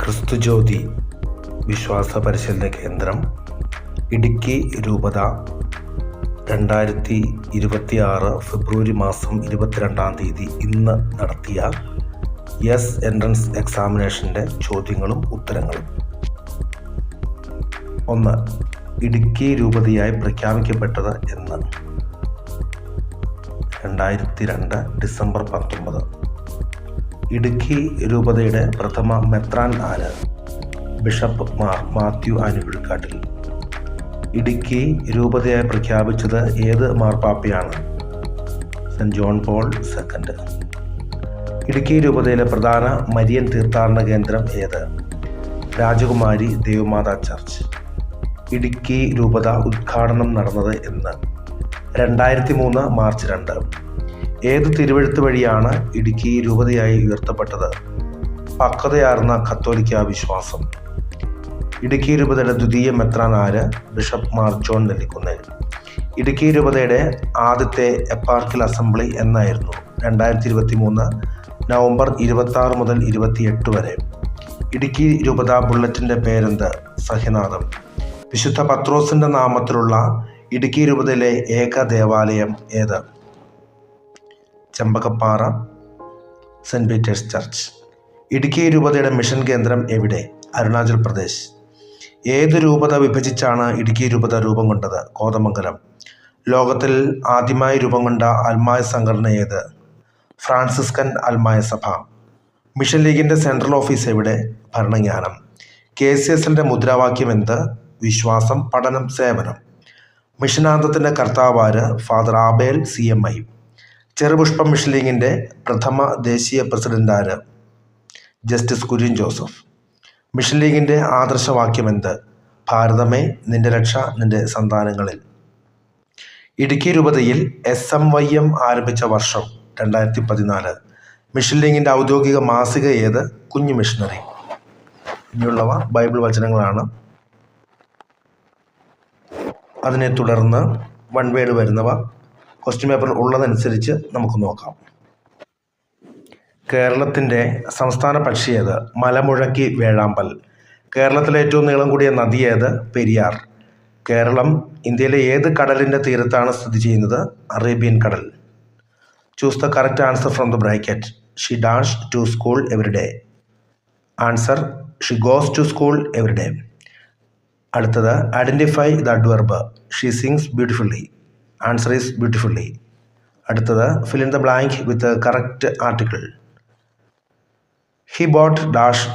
ക്രിസ്തുജ്യോതി വിശ്വാസ പരിശീലന കേന്ദ്രം ഇടുക്കി രൂപത 2026 ഫെബ്രുവരി മാസം 22-ാം തീയതി ഇന്ന് നടത്തിയ എൻട്രൻസ് എക്സാമിനേഷൻ്റെ ചോദ്യങ്ങളും ഉത്തരങ്ങളും. 1. ഇടുക്കി രൂപതയായി പ്രഖ്യാപിക്കപ്പെട്ടത് എന്ന്? 2002 ഡിസംബർ 19. ഇടുക്കി രൂപതയുടെ പ്രഥമ മെത്രാൻ ആര്? ബിഷപ്പ് മാർ മാത്യു ആനുകുഴിക്കാട്ടിൽ. ഇടുക്കി രൂപതയായി പ്രഖ്യാപിച്ചത് ഏത് മാർപ്പാപ്പയാണ്? Saint John Paul II. Idukki രൂപതയിലെ പ്രധാന മരിയൻ തീർത്ഥാടന കേന്ദ്രം ഏത്? രാജകുമാരി ദേവമാതാ ചർച്ച്. ഇടുക്കി രൂപത ഉദ്ഘാടനം നടന്നത് എന്ന്? 2003 മാർച്ച് 2. ഏത് തിരുവെഴുത്ത് വഴിയാണ് ഇടുക്കി രൂപതയായി ഉയർത്തപ്പെട്ടത്? പക്വതയാർന്ന കത്തോലിക്ക വിശ്വാസം. ഇടുക്കി രൂപതയുടെ ദ്വിതീയ മെത്രാൻ ആര്? Bishop Mar John Nellikunnel. ഇടുക്കി രൂപതയുടെ ആദ്യത്തെ എപ്പാർക്കിൽ അസംബ്ലി എന്നായിരുന്നു? 2023 നവംബർ 26 മുതൽ 28 വരെ. ഇടുക്കി രൂപത ബുള്ളറ്റിൻ്റെ പേരെന്ത്? സഹ്യനാഥം. വിശുദ്ധ പത്രോസിൻ്റെ നാമത്തിലുള്ള ഇടുക്കി രൂപതയിലെ ഏക ദേവാലയം ഏത്? Chembakappara saint peter's church. Idukki രൂപതയുടെ മിഷൻ കേന്ദ്രം എവിടെ? അരുണാചൽ പ്രദേശ്. ഏത് രൂപത വിഭജിച്ചാണ് ഇടുക്കി രൂപത രൂപം കൊണ്ടത്? കോതമംഗലം. ലോകത്തിൽ ആദ്യമായി രൂപം കൊണ്ട അൽമായ സംഘടന ഏത്? ഫ്രാൻസിസ്കൻ അൽമായ സഭ. മിഷൻ ലീഗിൻ്റെ സെൻട്രൽ ഓഫീസ് എവിടെ? ഭരണജ്ഞാനം. KCSLൻ്റെ മുദ്രാവാക്യം എന്ത്? വിശ്വാസം, പഠനം, സേവനം. മിഷനാന്തത്തിൻ്റെ കർത്താവാര്? Father Abel CMI. ചെറുപുഷ്പം മിഷൻ ലീഗിൻ്റെ പ്രഥമ ദേശീയ പ്രസിഡന്റ് ആര്? Justice Kurian Joseph. മിഷൻ ലീഗിൻ്റെ ആദർശവാക്യം എന്ത്? ഭാരതമേ, നിന്റെ രക്ഷ നിന്റെ സന്താനങ്ങളിൽ. ഇടുക്കി രൂപതയിൽ SMYM ആരംഭിച്ച വർഷം? 2014. മിഷൻ ലീഗിൻ്റെ ഔദ്യോഗിക മാസിക ഏത്? കുഞ്ഞു മിഷണറി. ഇനിയുള്ളവ ബൈബിൾ വചനങ്ങളാണ്. അതിനെ തുടർന്ന് വൺ വേർഡ് വരുന്നവ ക്വസ്റ്റ്യൻ പേപ്പറിൽ ഉള്ളതനുസരിച്ച് നമുക്ക് നോക്കാം. കേരളത്തിൻ്റെ സംസ്ഥാന പക്ഷി ഏത്? മലമുഴക്കി വേഴാമ്പൽ. കേരളത്തിലെ ഏറ്റവും നീളം കൂടിയ നദി ഏത്? പെരിയാർ. കേരളം ഇന്ത്യയിലെ ഏത് കടലിൻ്റെ തീരത്താണ് സ്ഥിതി ചെയ്യുന്നത്? അറേബ്യൻ കടൽ. Choose the correct answer from the bracket. She dash to school every day. Answer: she goes to school every day. അടുത്തത് identify the adverb. She sings beautifully. Answer is beautifully. അടുത്തത് fill in the blank with correct article. He bought dash